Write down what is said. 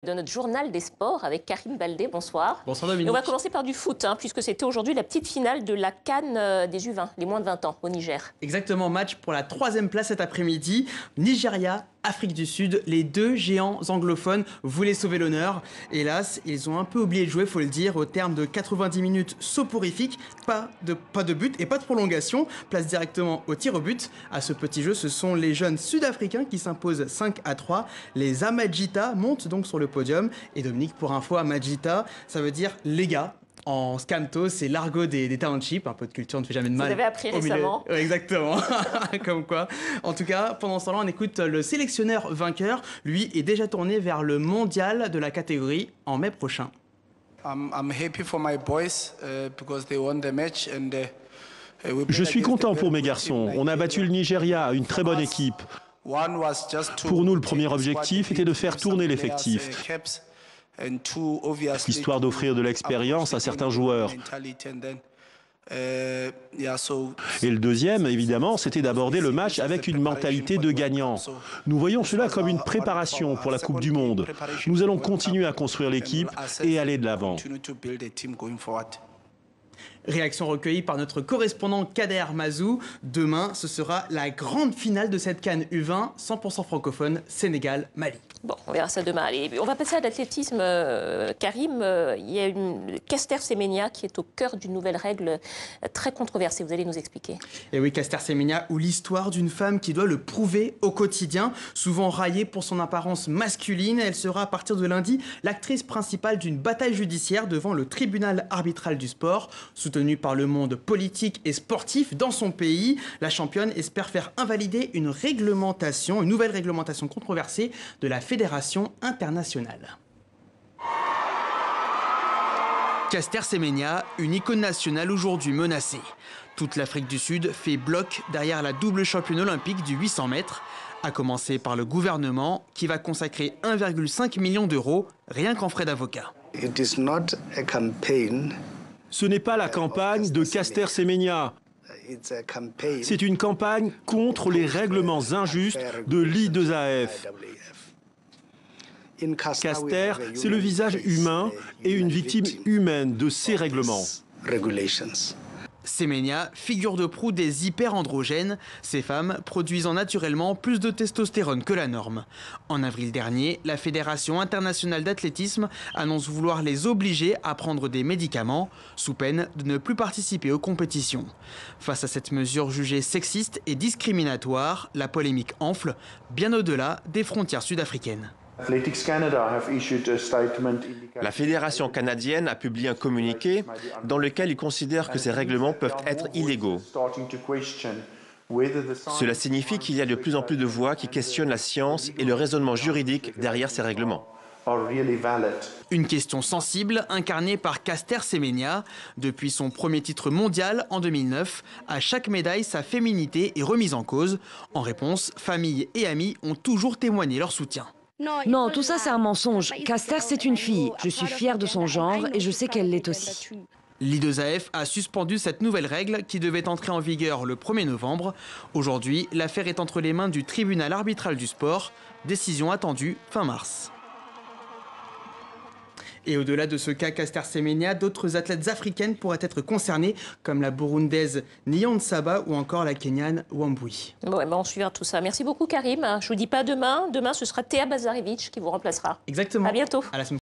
De notre journal des sports avec Karim Baldé. Bonsoir. Bonsoir Dominique. Et on va commencer par du foot, puisque c'était aujourd'hui la petite finale de la CAN des U20, les moins de 20 ans, au Niger. Exactement, match pour la 3e place cet après-midi. Nigeria, Afrique du Sud, les deux géants anglophones voulaient sauver l'honneur. Hélas, ils ont un peu oublié de jouer, faut le dire, au terme de 90 minutes soporifiques. Pas de but et pas de prolongation. Place directement au tir au but. À ce petit jeu, ce sont les jeunes sud-africains qui s'imposent 5-3. Les Amajita montent donc sur le podium. Et Dominique, pour info, Amajita, ça veut dire les gars. En scanto, c'est l'argot des townships, un peu de culture ne fait jamais de mal. Vous l'avez appris récemment. Ouais, exactement, comme quoi. En tout cas, pendant ce temps-là, on écoute le sélectionneur vainqueur. Lui est déjà tourné vers le mondial de la catégorie en mai prochain. Je suis content pour mes garçons. On a battu le Nigeria, une très bonne équipe. Pour nous, le premier objectif était de faire tourner l'effectif, histoire d'offrir de l'expérience à certains joueurs. Et le deuxième, évidemment, c'était d'aborder le match avec une mentalité de gagnant. Nous voyons cela comme une préparation pour la Coupe du Monde. Nous allons continuer à construire l'équipe et aller de l'avant. Réaction recueillie par notre correspondant Kader Mazou. Demain, ce sera la grande finale de cette CAN U20, 100% francophone, Sénégal-Mali. Bon, on verra ça demain. Allez, on va passer à l'athlétisme. Karim, il y a Caster Semenya qui est au cœur d'une nouvelle règle très controversée. Vous allez nous expliquer. Et oui, Caster Semenya, ou l'histoire d'une femme qui doit le prouver au quotidien. Souvent raillée pour son apparence masculine, elle sera à partir de lundi l'actrice principale d'une bataille judiciaire devant le tribunal arbitral du sport. Soutenue par le monde politique et sportif dans son pays, la championne espère faire invalider une nouvelle réglementation controversée de la Fédération internationale. Caster Semenya, une icône nationale aujourd'hui menacée. Toute l'Afrique du Sud fait bloc derrière la double championne olympique du 800 mètres, à commencer par le gouvernement qui va consacrer 1,5 million d'euros rien qu'en frais d'avocat. Ce n'est pas la campagne de Caster Semenya. C'est une campagne contre les règlements injustes de l'I2AF. Caster, c'est le visage humain et une victime humaine de ces règlements. Semenya, figure de proue des hyperandrogènes, ces femmes produisant naturellement plus de testostérone que la norme. En avril dernier, la Fédération internationale d'athlétisme annonce vouloir les obliger à prendre des médicaments, sous peine de ne plus participer aux compétitions. Face à cette mesure jugée sexiste et discriminatoire, la polémique enfle, bien au-delà des frontières sud-africaines. La Fédération canadienne a publié un communiqué dans lequel il considère que ces règlements peuvent être illégaux. Cela signifie qu'il y a de plus en plus de voix qui questionnent la science et le raisonnement juridique derrière ces règlements. Une question sensible incarnée par Caster Semenya. Depuis son premier titre mondial en 2009, à chaque médaille, sa féminité est remise en cause. En réponse, famille et amis ont toujours témoigné leur soutien. Non, tout ça c'est un mensonge. Caster c'est une fille. Je suis fière de son genre et je sais qu'elle l'est aussi. L'I2AF a suspendu cette nouvelle règle qui devait entrer en vigueur le 1er novembre. Aujourd'hui, l'affaire est entre les mains du tribunal arbitral du sport. Décision attendue fin mars. Et au-delà de ce cas Caster Semenya, d'autres athlètes africaines pourraient être concernées, comme la burundaise Niyonsaba ou encore la kenyane Wambui. Bon, on suivra tout ça. Merci beaucoup Karim. Je ne vous dis pas demain. Demain, ce sera Théa Bazarevic qui vous remplacera. Exactement. À bientôt. À la semaine